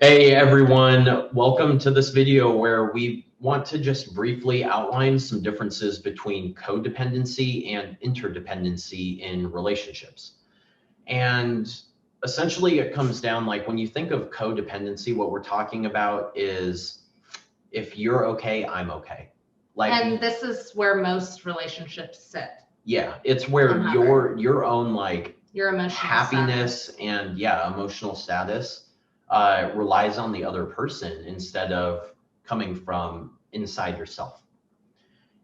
Hey everyone, welcome to this video where we want to just briefly outline some differences between codependency and interdependency in relationships. And essentially it comes down like when you think of codependency, what we're talking about is if you're okay, I'm okay. And this is where most relationships sit. Yeah, it's where your own like your emotional happiness status. and emotional status relies on the other person instead of coming from inside yourself.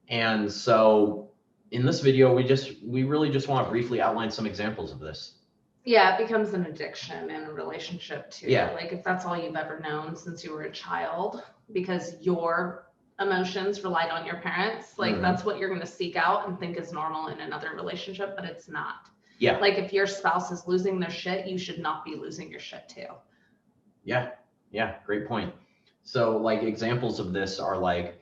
And so in this video, we really just want to briefly outline some examples of this. Yeah, it becomes an addiction in a relationship too. Yeah. Like if that's all you've ever known since you were a child, because your emotions relied on your parents, like that's what you're going to seek out and think is normal in another relationship, but it's not. Yeah. Like if your spouse is losing their shit, you should not be losing your shit too. Yeah. Yeah. Great point. So like examples of this are like,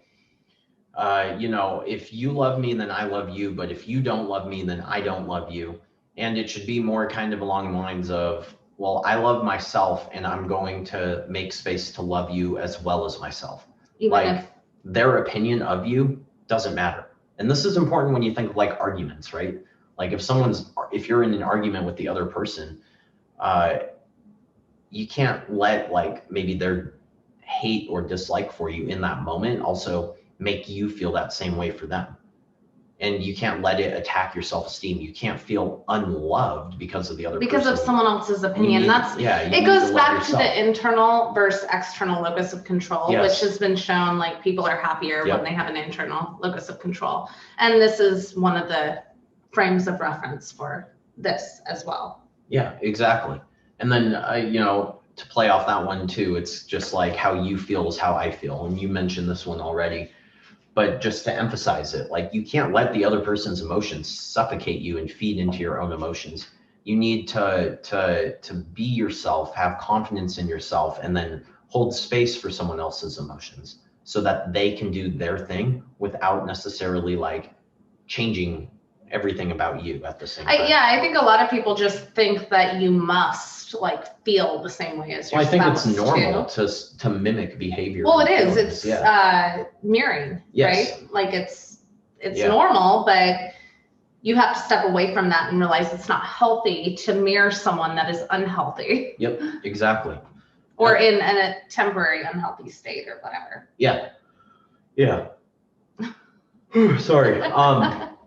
if you love me, then I love you. But if you don't love me, then I don't love you. And it should be more kind of along the lines of, well, I love myself and I'm going to make space to love you as well as myself. Even like if their opinion of you doesn't matter. And this is important when you think of like arguments, right? Like if you're in an argument with the other person, you can't let like maybe their hate or dislike for you in that moment also make you feel that same way for them. And you can't let it attack your self-esteem. You can't feel unloved because of the other because person. of someone else's opinion. It goes back to the internal versus external locus of control, which has been shown like people are happier when they have an internal locus of control. And this is one of the frames of reference for this as well. Yeah, exactly. And then, to play off that one too, it's just like how you feel is how I feel. And you mentioned this one already. But just to emphasize it, like you can't let the other person's emotions suffocate you and feed into your own emotions. You need to be yourself, have confidence in yourself, and then hold space for someone else's emotions so that they can do their thing without necessarily like changing everything about you at the same time. I think a lot of people just think that you must like feel the same way as your spouse. I think it's normal to mimic behavior. Well, it is. It's mirroring, right? Like it's normal, but you have to step away from that and realize it's not healthy to mirror someone that is unhealthy. Yep, exactly. Or in a temporary unhealthy state or whatever. Yeah. Yeah. Sorry.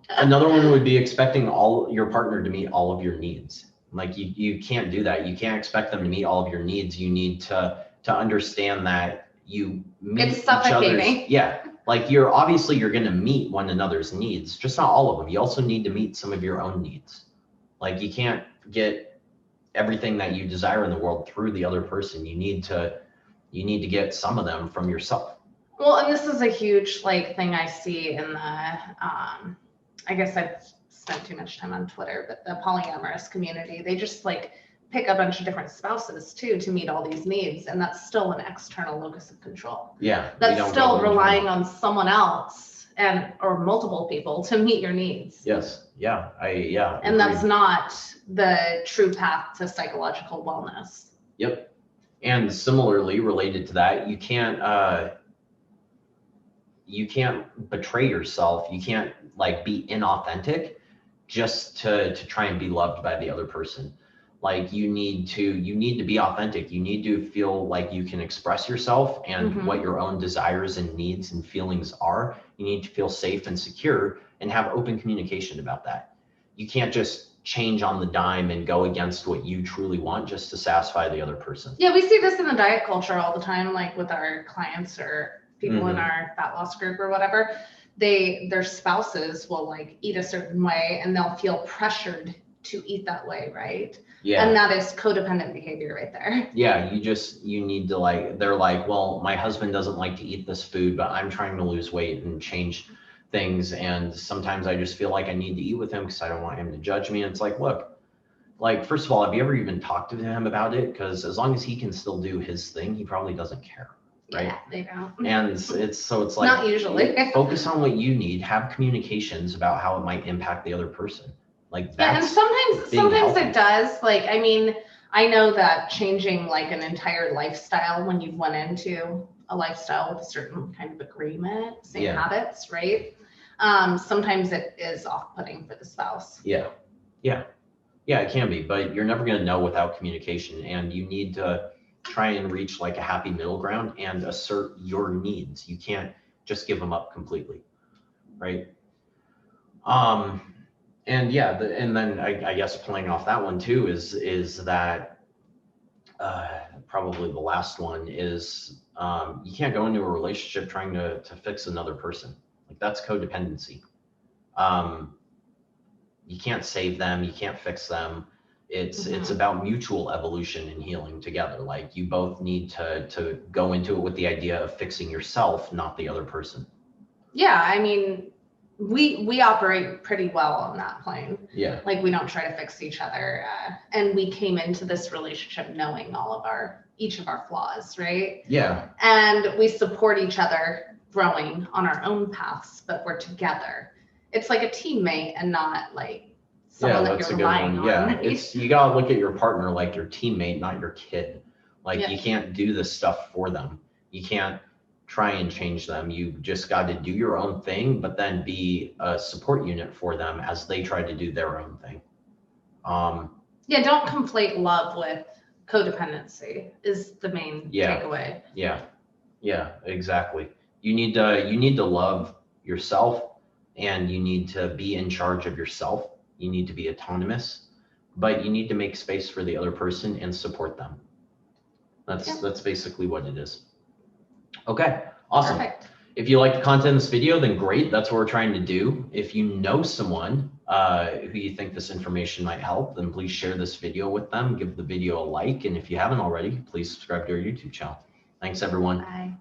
Another one would be expecting your partner to meet all of your needs. Like you can't do that. You can't expect them to meet all of your needs. You need to understand that you meet each other's. Yeah. Like you're going to meet one another's needs, just not all of them. You also need to meet some of your own needs. Like you can't get everything that you desire in the world through the other person. You need to get some of them from yourself. Well, and this is a huge like thing I see in the I guess I've spent too much time on Twitter, but the polyamorous community, they just like pick a bunch of different spouses too to meet all these needs. And that's still an external locus of control. Yeah. That's still relying on someone else or multiple people to meet your needs. Yes. Yeah. And that's not the true path to psychological wellness. Yep. And similarly related to that, you can't betray yourself. You can't like be inauthentic just to try and be loved by the other person. Like you need to be authentic. You need to feel like you can express yourself and what your own desires and needs and feelings are. You need to feel safe and secure and have open communication about that. You can't just change on the dime and go against what you truly want just to satisfy the other person. Yeah, we see this in the diet culture all the time, like with our clients or people in our fat loss group or whatever. Their spouses will like eat a certain way and they'll feel pressured to eat that way, right? Yeah. And that is codependent behavior right there. Yeah, you need to like, they're like, well, my husband doesn't like to eat this food, but I'm trying to lose weight and change things. And sometimes I just feel like I need to eat with him because I don't want him to judge me. And it's like, look, like, first of all, have you ever even talked to him about it? Because as long as he can still do his thing, he probably doesn't care. Right? Yeah, they don't. And it's like not usually. Focus on what you need, have communications about how it might impact the other person. Like that's and sometimes it does. Like, I mean, I know that changing like an entire lifestyle when you've went into a lifestyle with a certain kind of agreement, same habits, right? Sometimes it is off-putting for the spouse. Yeah, it can be, but you're never going to know without communication, and you need to try and reach like a happy middle ground and assert your needs. You can't just give them up completely, right? And yeah, and then I guess playing off that one too is that probably the last one is you can't go into a relationship trying to fix another person. Like that's codependency. You can't save them, you can't fix them. It's about mutual evolution and healing together. Like you both need to go into it with the idea of fixing yourself, not the other person. Yeah, I mean, we operate pretty well on that plane. Yeah. Like we don't try to fix each other. And we came into this relationship knowing each of our flaws, right? Yeah. And we support each other growing on our own paths, but we're together. It's like a teammate and not like someone that you're relying on. Yeah, you gotta look at your partner like your teammate, not your kid. Like you can't do this stuff for them. You can't try and change them. You just got to do your own thing, but then be a support unit for them as they try to do their own thing. Yeah, don't conflate love with codependency is the main takeaway. Yeah, exactly. You need to love yourself, and you need to be in charge of yourself. You need to be autonomous, but you need to make space for the other person and support them. That's basically what it is. Okay, awesome. Perfect. If you like the content in this video, then great. That's what we're trying to do. If you know someone who you think this information might help, then please share this video with them. Give the video a like. And if you haven't already, please subscribe to our YouTube channel. Thanks, everyone. Bye.